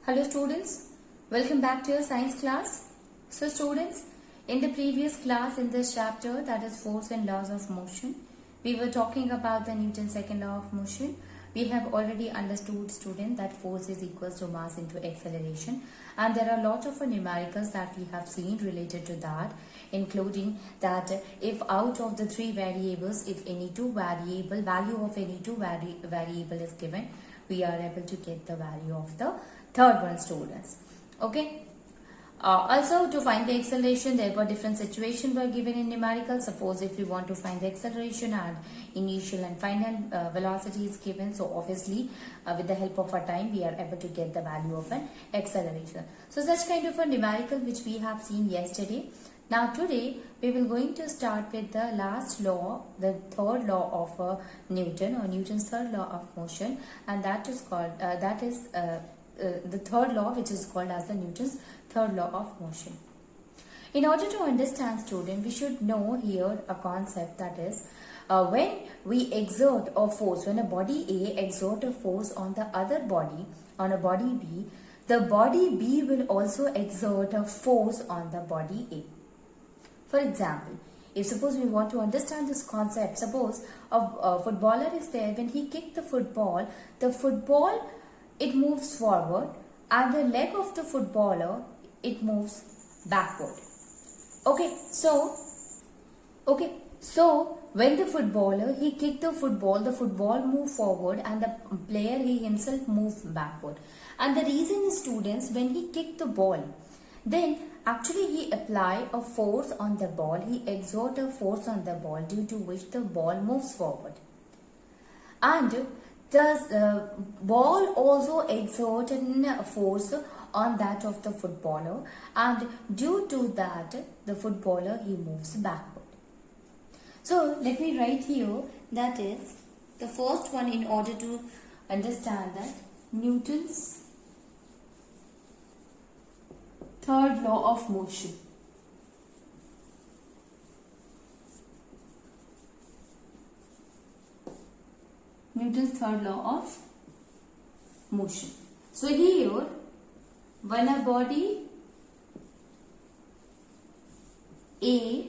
Hello students, welcome back to your science class. So students, in the previous class in this chapter, that is force and laws of motion, we were talking about the Newton's second law of motion. We have already understood, student, that force is equals to mass into acceleration, and there are a lot of numericals that we have seen related to that, including that if out of the three variables, if any value of any two variable is given, we are able to get the value of the third one, students. Okay. Also, to find the acceleration, there were different situations were given in numerical. Suppose if we want to find the acceleration and initial and final velocity is given. So obviously, with the help of our time, we are able to get the value of an acceleration. So such kind of a numerical which we have seen yesterday. Now today, we will going to start with the last law, the third law of Newton, or Newton's third law of motion, and that is called the third law, which is called as the Newton's third law of motion. In order to understand, student, we should know here a concept, that is when we exert a force, when a body A exert a force on the other body, on a body B, the body B will also exert a force on the body A. For example, if suppose we want to understand this concept, suppose a footballer is there, when he kicked the football, it moves forward, and the leg of the footballer, it moves backward. Okay, so when the footballer, he kicked the football moved forward, and the player, he himself moved backward. And the reason is, students, when he kicked the ball, then actually he apply a force on the ball, he exert a force on the ball, due to which the ball moves forward. And the ball also exerts a force on that of the footballer, and due to that, the footballer, he moves backward. So let me write here, that is the first one, in order to understand that Newton's third law of motion. Newton's third law of motion. So here, when a body A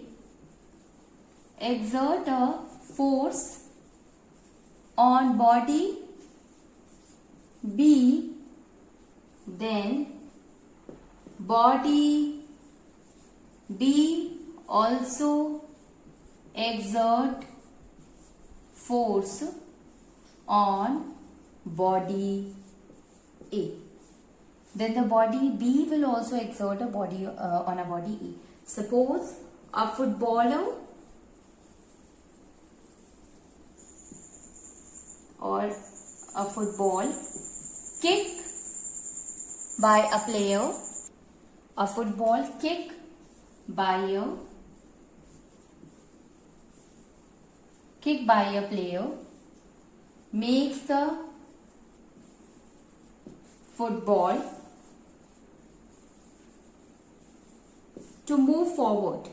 exert a force on body B, then body B also exert force on body A. Then the body B will also exert a body on a body A. Suppose a footballer or a football kick by a player, a football kick by a player makes the football to move forward.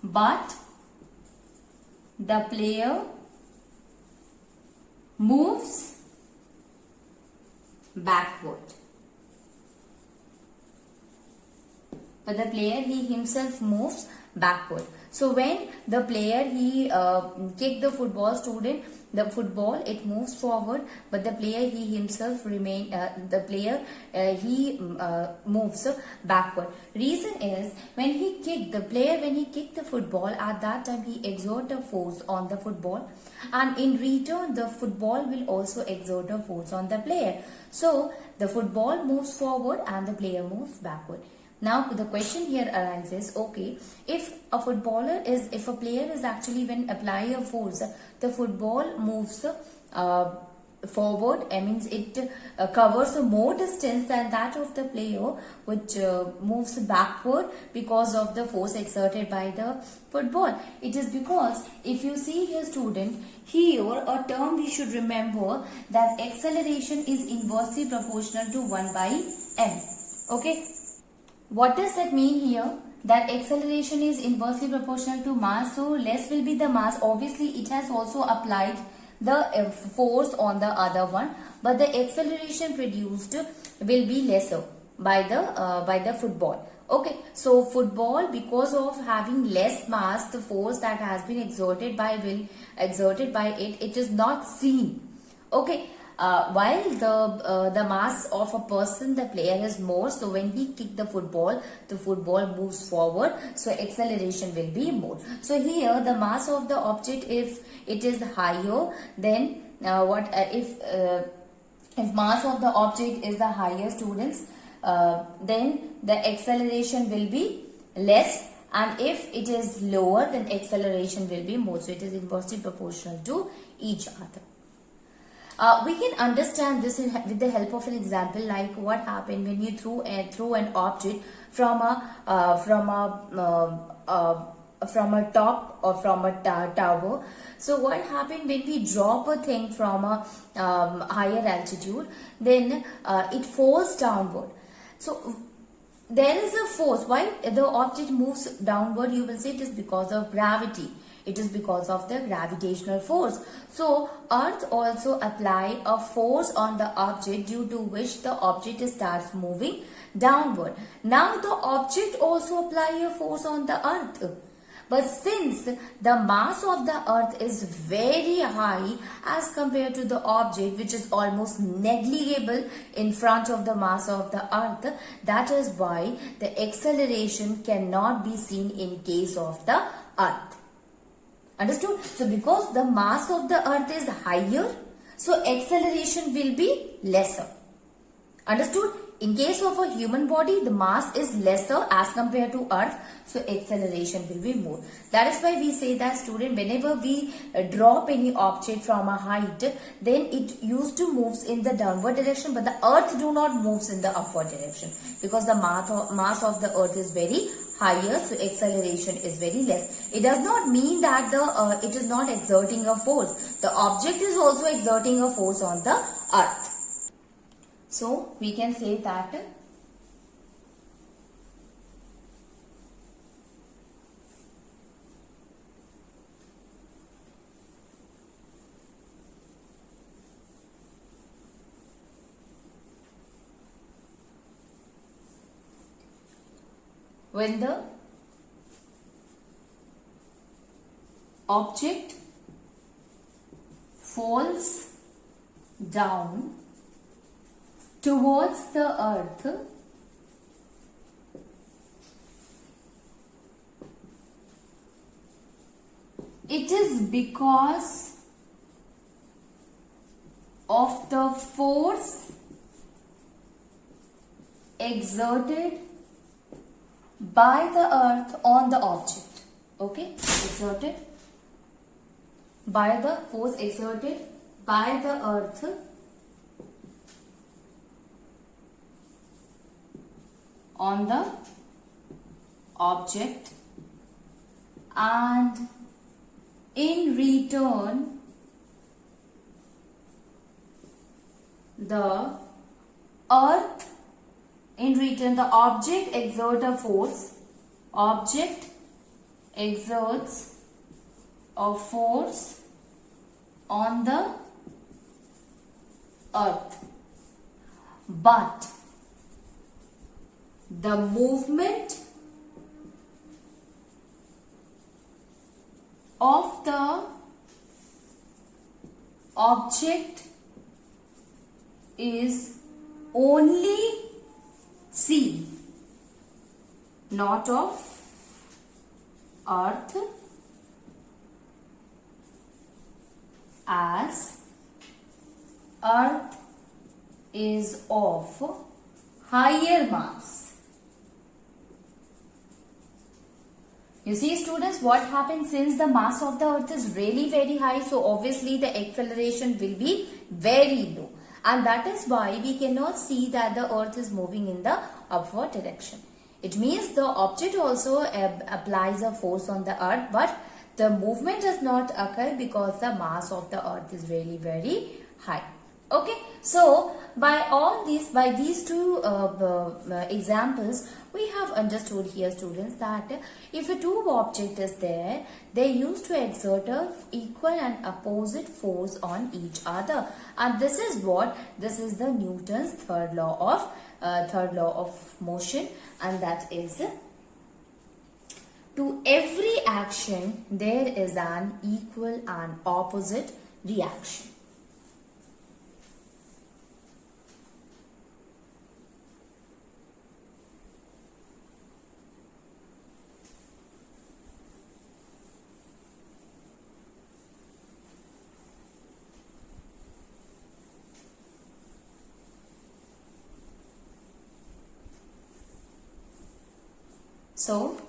But the player moves backward. But the player, he himself moves backward. So when the player, he kicked the football, student, the football, it moves forward, but the player, he himself moves backward. Reason is, when he kicked the football, at that time he exert a force on the football, and in return the football will also exert a force on the player. So the football moves forward and the player moves backward. Now the question here arises, okay, if a player is actually, when apply a force, the football moves forward, means it covers more distance than that of the player, which moves backward because of the force exerted by the football. It is because, if you see here, student, here a term we should remember, that acceleration is inversely proportional to 1 by m. Okay. What does that mean here? That acceleration is inversely proportional to mass, so less will be the mass. Obviously, it has also applied the force on the other one, but the acceleration produced will be lesser by the football. Okay, so football, because of having less mass, the force that has been exerted by it, it is not seen. Okay, while the mass of a person, the player, is more, so when he kick the football moves forward, so acceleration will be more. So here the mass of the object, if it is higher, then if mass of the object is the higher, students, then the acceleration will be less, and if it is lower, then acceleration will be more. So it is inversely proportional to each other. We can understand this with the help of an example, like what happened when you threw an object from a top or from a tower. So what happened when we drop a thing from a higher altitude, then it falls downward. So there is a force. Why the object moves downward? You will say it is because of gravity. It is because of the gravitational force. So Earth also apply a force on the object, due to which the object starts moving downward. Now the object also apply a force on the Earth. But since the mass of the Earth is very high as compared to the object, which is almost negligible in front of the mass of the Earth, that is why the acceleration cannot be seen in case of the Earth. Understood? So because the mass of the Earth is higher, so acceleration will be lesser. Understood? In case of a human body, the mass is lesser as compared to Earth, so acceleration will be more. That is why we say that, student, whenever we drop any object from a height, then it used to moves in the downward direction, but the Earth do not moves in the upward direction, because the mass of the Earth is very higher, so acceleration is very less. It does not mean that it is not exerting a force. The object is also exerting a force on the Earth. So we can say that when the object falls down towards the Earth, it is because of the force exerted by the Earth on the object. Okay, exerted by the force exerted by the Earth on the object, and in return the object exerts a force. Object exerts a force on the Earth, but the movement of the object is only seen, not of Earth, as Earth is of higher mass. You see, students, what happens, since the mass of the Earth is really very high, so obviously the acceleration will be very low. And that is why we cannot see that the Earth is moving in the upward direction. It means the object also applies a force on the Earth, but the movement does not occur because the mass of the Earth is really very high. Okay, so by these two examples, we have understood here, students, that if a two object is there, they used to exert a equal and opposite force on each other, and this is the Newton's third law of motion, and that is, to every action there is an equal and opposite reaction. So,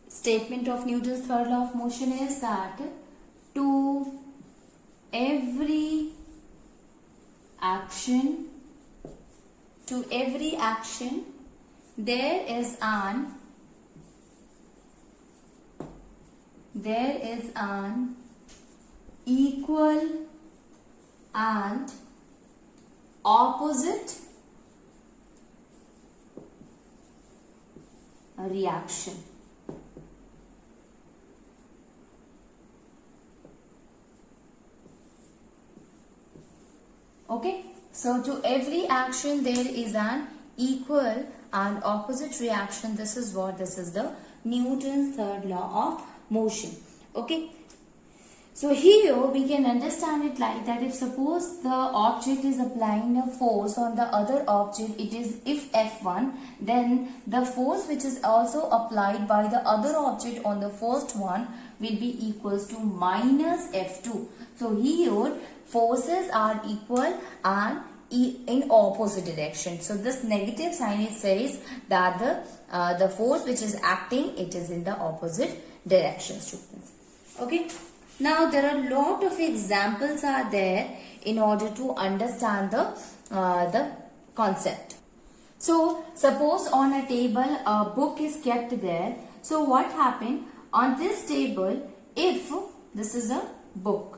statement of Newton's third law of motion is that to every action there is an equal and opposite reaction. Okay, so to every action there is an equal and opposite reaction. This is the Newton's third law of motion. Okay, so here we can understand it like that. If suppose the object is applying a force on the other object, it is if F1, then the force which is also applied by the other object on the first one will be equals to minus F2. So here forces are equal and in opposite direction. So this negative sign, it says that the force which is acting, it is in the opposite direction, students. Okay. Now there are a lot of examples are there in order to understand the concept. So suppose on a table a book is kept there. So what happened on this table, if this is a book.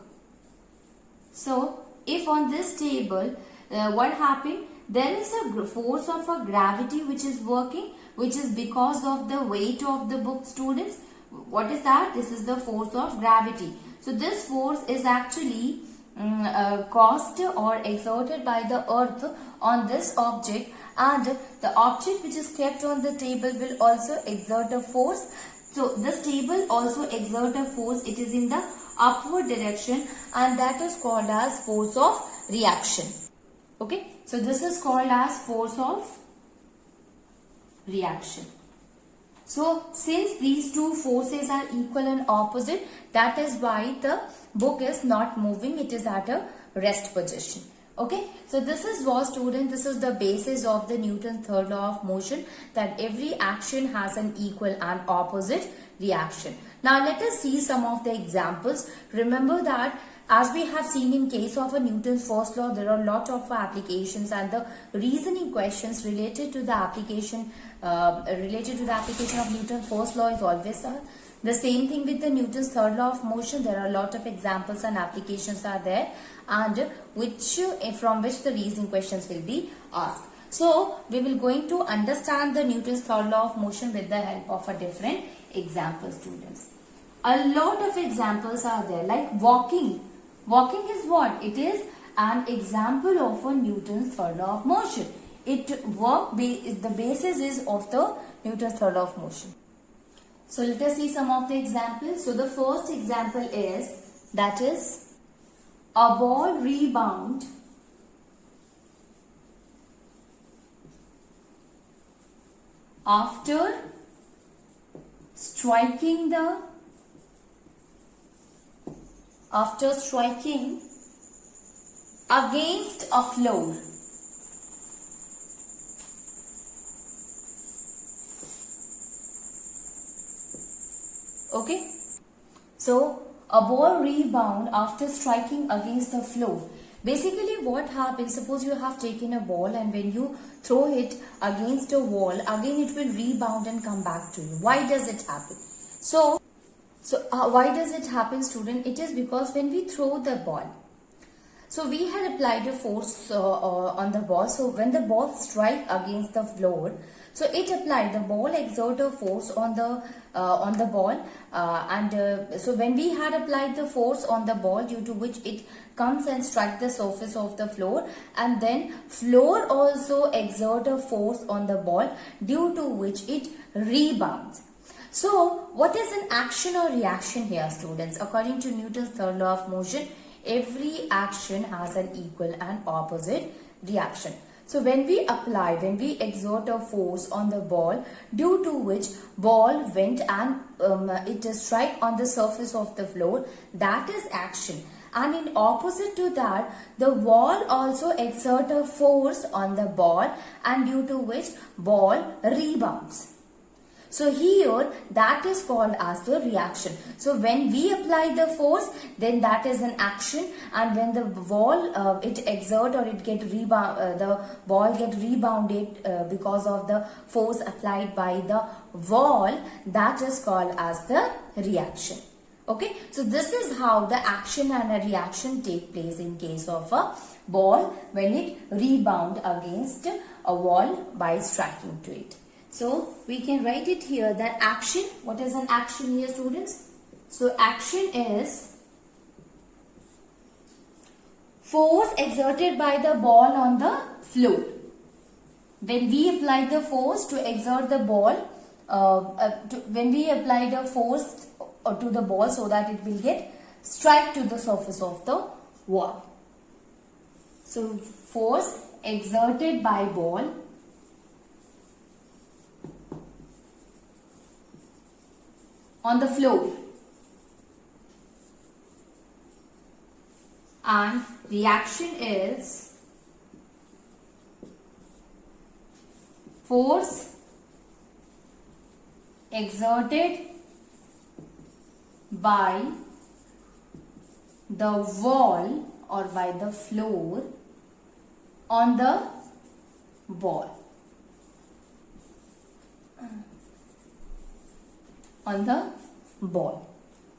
So if on this table what happened, there is a force of a gravity which is working, which is because of the weight of the book, students. What is that? This is the force of gravity. So this force is actually caused or exerted by the earth on this object, and the object which is kept on the table will also exert a force. So this table also exert a force. It is in the upward direction, and that is called as force of reaction. Okay, so this is called as force of reaction. So since these two forces are equal and opposite, that is why the book is not moving, it is at a rest position. Okay, so this is what, student, this is the basis of the Newton's third law of motion, that every action has an equal and opposite reaction. Now let us see some of the examples. Remember that as we have seen in case of a Newton's first law, there are a lot of applications, and the reasoning questions related to the application of Newton's first law is always the same thing with the Newton's third law of motion. There are a lot of examples and applications are there, and from which the reasoning questions will be asked. So we will going to understand the Newton's third law of motion with the help of a different example, students. A lot of examples are there, like walking. Walking is what? It is an example of a Newton's third law of motion. The basis is of the Newton's third law of motion. So let us see some of the examples. So the first example is, that is, a ball rebound after striking against a floor. Okay, so a ball rebound after striking against the floor. Basically what happens, suppose you have taken a ball and when you throw it against a wall, again it will rebound and come back to you. Why does it happen? So why does it happen, student? It is because when we throw the ball, So we had applied a force on the ball. So when the ball strike against the floor, so it applied, the ball exert a force on the ball, so when we had applied the force on the ball, due to which it comes and strike the surface of the floor, and then floor also exert a force on the ball, due to which it rebounds. So what is an action or reaction here, students? According to Newton's third law of motion, every action has an equal and opposite reaction. So when we exert a force on the ball, due to which ball went and it strike on the surface of the floor, that is action. And in opposite to that, the ball also exert a force on the ball, and due to which ball rebounds. So here that is called as the reaction. So when we apply the force, then that is an action, and when the ball it exert or it get rebound, the ball get rebounded because of the force applied by the ball, that is called as the reaction. Okay, so this is how the action and a reaction take place in case of a ball when it rebound against a wall by striking to it. So we can write it here that action, what is an action here, students? So action is force exerted by the ball on the floor. When we apply the force to exert the ball, when we apply the force to the ball so that it will get strike to the surface of the wall. So force exerted by ball on the floor, and reaction is force exerted by the wall or by the floor on the ball. On the ball.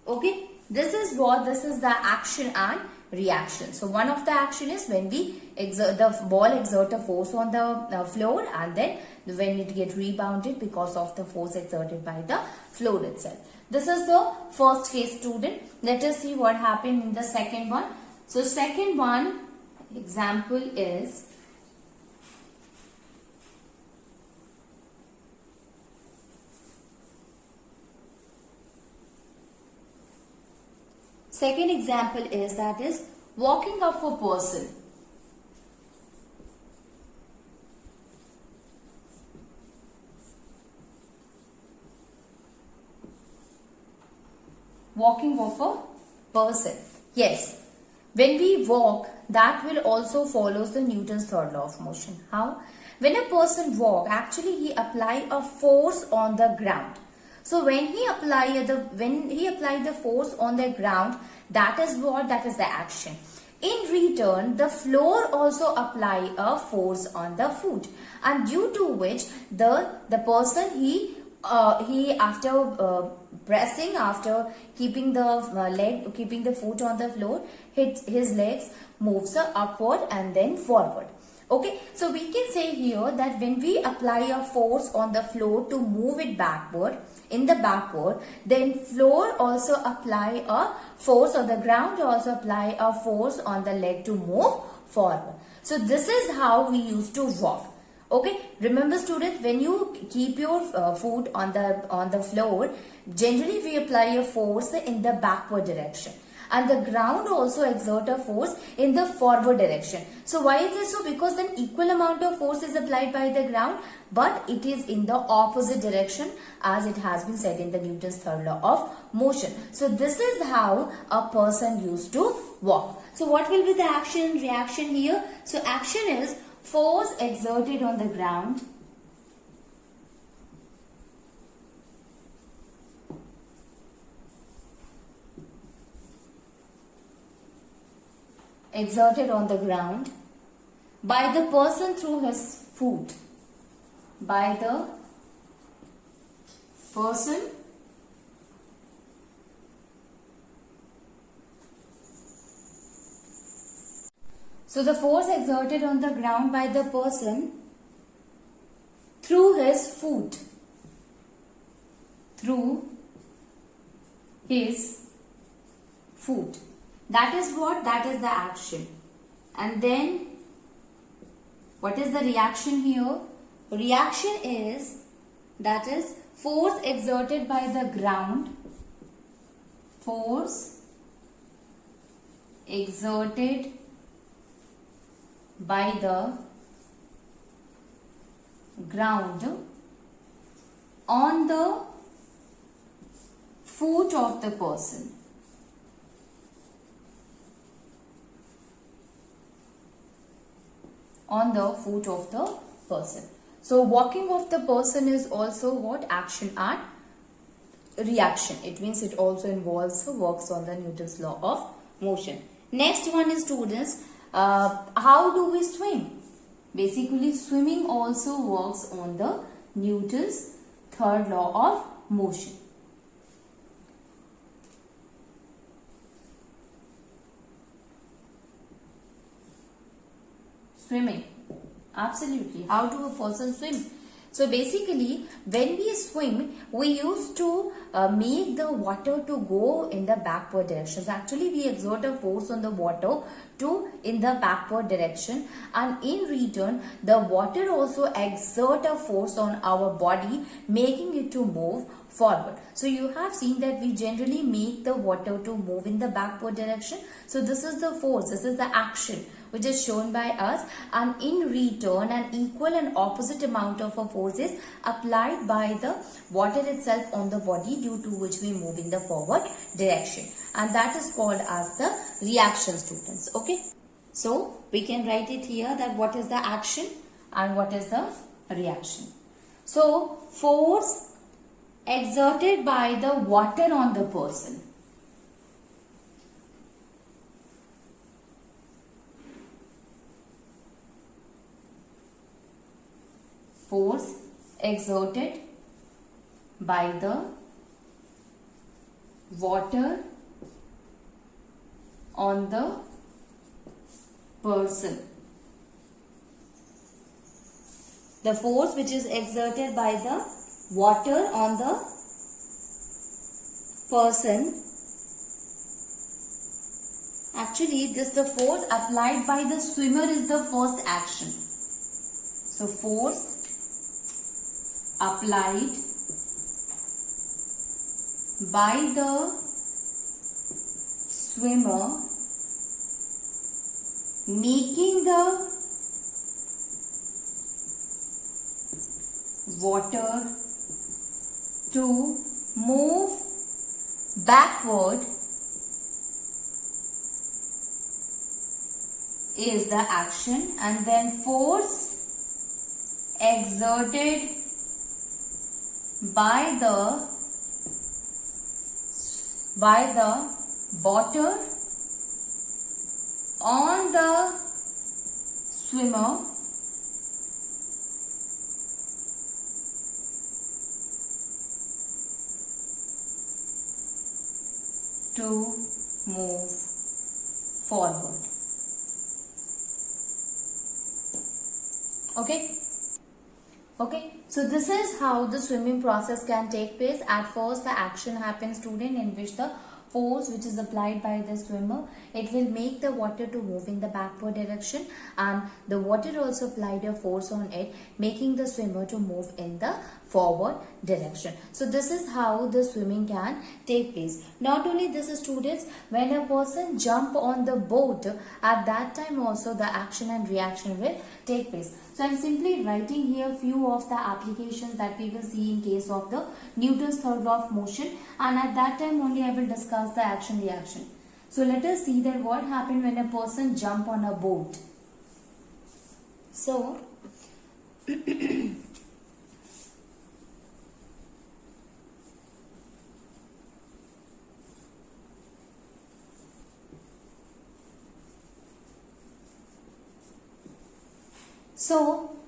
Okay, this is the action and reaction. So one of the action is when we exert the ball exert a force on the floor, and then when it get rebounded because of the force exerted by the floor itself. This is the first case, student. Let us see what happened in the second one. So second one example is second example is that is walking of a person. Walking of a person. Yes. When we walk, that will also follows the Newton's third law of motion. How? When a person walk, actually he apply a force on the ground. So when he apply the force on the ground, that is what? That is the action. In return, the floor also apply a force on the foot, and due to which the person he after pressing, after keeping the foot on the floor, his legs moves upward and then forward. Okay, so we can say here that when we apply a force on the floor to move it backward, then floor also apply a force, or the ground also apply a force on the leg to move forward. So this is how we used to walk. Okay, remember students, when you keep your foot on the floor, generally we apply a force in the backward direction, and the ground also exert a force in the forward direction. So why is this so? Because an equal amount of force is applied by the ground, but it is in the opposite direction, as it has been said in the Newton's third law of motion. So this is how a person used to walk. So what will be the action and reaction here? So action is force exerted on the ground by the person through his foot. By the person So the force exerted on the ground by the person through his foot, that is what? That is the action. And then what is the reaction here? Reaction is, that is force exerted by the ground, force exerted by the ground on the foot of the person. On the foot of the person. So walking of the person is also what? Action and reaction. It means it also involves works on the Newton's law of motion. Next one is, students, how do we swim? Basically, swimming also works on the Newton's third law of motion. Swimming. Absolutely. How do a person swim? So basically, when we swim, we used to make the water to go in the backward direction. So actually, we exert a force on the water to in the backward direction, and in return, the water also exert a force on our body, making it to move forward. So you have seen that we generally make the water to move in the backward direction. So this is the force, this is the action which is shown by us, and in return an equal and opposite amount of a force is applied by the water itself on the body, due to which we move in the forward direction, and that is called as the reaction, students. Okay, so we can write it here that what is the action and what is the reaction. So force exerted by the water on the person. Force exerted by the water on the person. The force which is exerted by the water on the person. Actually, the force applied by the swimmer is the first action. So force applied by the swimmer, making the water to move backward, is the action, and then force exerted by the water on the swimmer to move forward. Okay, so this is how the swimming process can take place. At first, the action happens, student, in which the force which is applied by the swimmer, it will make the water to move in the backward direction, and the water also applied a force on it, making the swimmer to move in the forward direction. So this is how the swimming can take place. Not only this, students, when a person jump on the boat, at that time also the action and reaction will take place. So I am simply writing here few of the applications that we will see in case of the Newton's third law of motion, and at that time only I will discuss the action reaction. So let us see that what happened when a person jump on a boat. So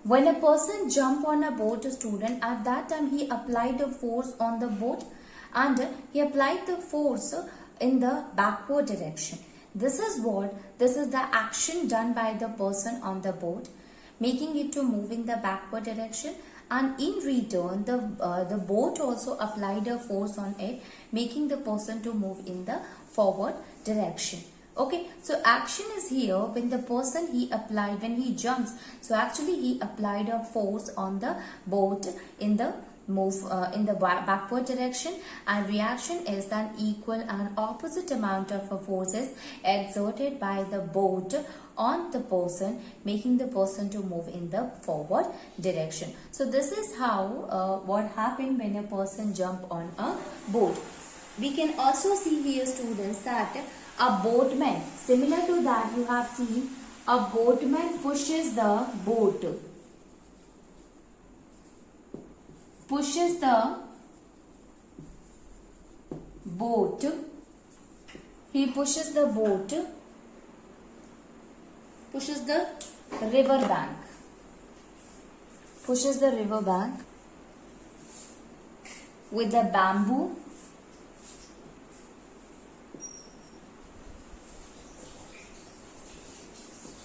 when a person jump on a boat, a student, at that time he applied a force on the boat, and he applied the force in the backward direction. This is the action done by the person on the boat, making it to move in the backward direction, and in return the boat also applied a force on it, making the person to move in the forward direction. Okay, so action is here when the person when he jumps, so actually he applied a force on the boat in the in the backward direction, and reaction is an equal and opposite amount of forces exerted by the boat on the person, making the person to move in the forward direction. So this is how what happened when a person jump on a boat. We can also see here, students, that a boatman, similar to that you have seen, a boatman pushes the boat. Pushes the boat. He pushes the boat. Pushes the river bank. Pushes the river bank with the bamboo.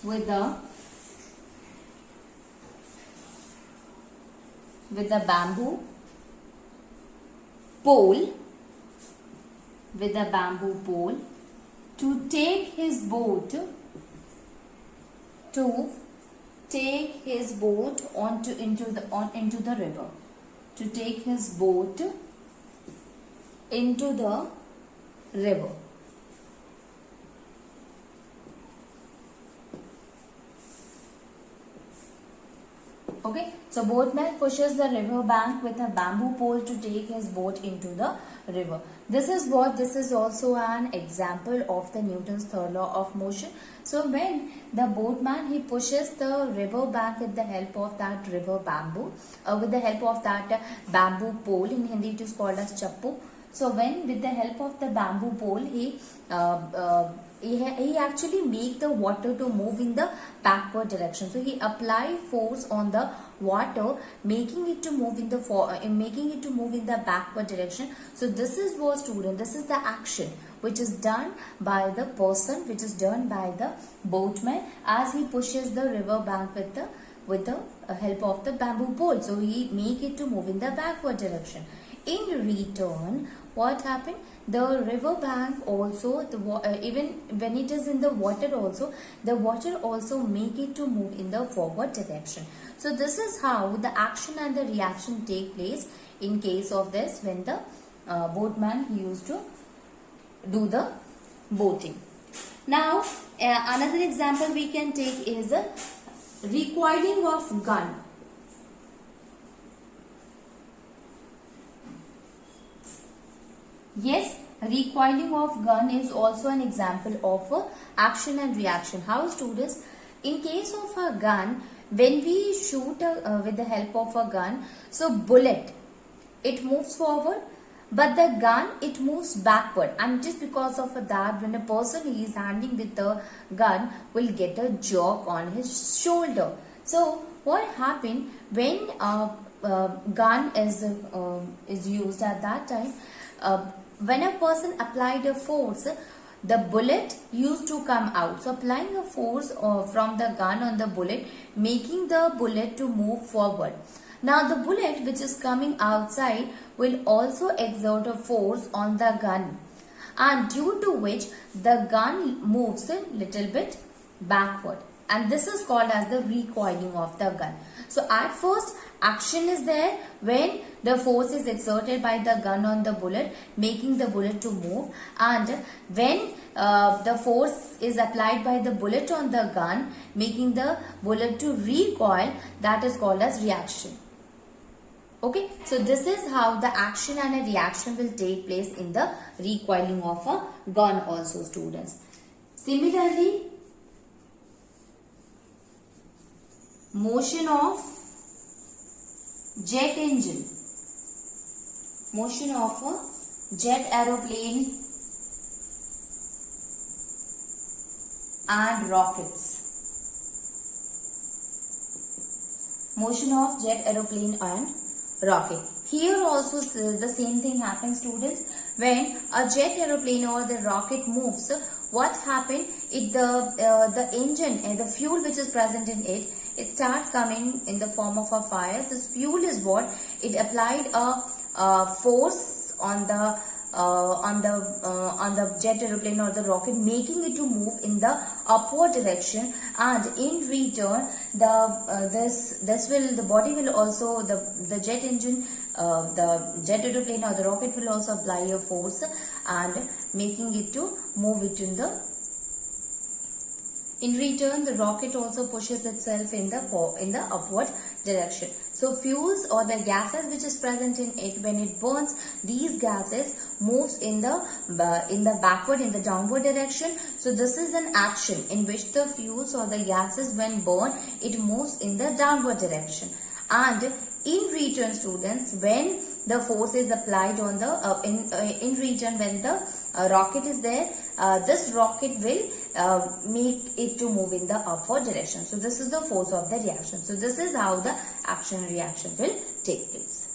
With the bamboo pole, to take his boat into the river, to take his boat into the river. Okay, so boatman pushes the river bank with a bamboo pole to take his boat into the river. This is also an example of the Newton's third law of motion. So when the boatman, he pushes the river bank with the help of that with the help of that bamboo pole, in Hindi it is called as chappu. So when with the help of the bamboo pole, he actually make the water to move in the backward direction. So he apply force on the water, making it to move in the backward direction. So this is what, student, this is the action which is done by the person, which is done by the boatman as he pushes the river bank with the help of the bamboo pole. So he make it to move in the backward direction. In return, what happened? The river bank also, even when it is in the water also, the water also make it to move in the forward direction. So this is how the action and the reaction take place in case of this, when the boatman used to do the boating. Now another example we can take is a recoiling of gun. Yes, recoiling of gun is also an example of action and reaction. How, students? In case of a gun, when we shoot with the help of a gun, so bullet, it moves forward, but the gun, it moves backward, and just because of that, when a person is handling with the gun, will get a jerk on his shoulder. So what happened when gun is used at that time? When a person applied a force, the bullet used to come out. So applying a force from the gun on the bullet, making the bullet to move forward. Now the bullet which is coming outside will also exert a force on the gun, and due to which the gun moves a little bit backward, and this is called as the recoiling of the gun. So at first, action is there when the force is exerted by the gun on the bullet, making the bullet to move, and when the force is applied by the bullet on the gun, making the bullet to recoil, that is called as reaction. Okay, so this is how the action and a reaction will take place in the recoiling of a gun also, students. Similarly, motion of jet engine, motion of a jet aeroplane and rockets, motion of jet aeroplane and rocket. Here also the same thing happens, students. When a jet aeroplane or the rocket moves, what happened? The engine and the fuel which is present in it, it start coming in the form of a fire. This fuel is what it applied a force on the jet aeroplane or the rocket, making it to move in the upward direction, and in return the body will also, the jet engine, the jet aeroplane or the rocket will also apply a force and making it to move it in return, the rocket also pushes itself in the upward direction. So fuels or the gases which is present in it, when it burns, these gases moves in the downward direction. So this is an action in which the fuels or the gases, when burned, it moves in the downward direction. And in return, students, when the force is applied on the in return, when the rocket is there, this rocket will make it to move in the upward direction. So this is the force of the reaction. So this is how the action and reaction will take place.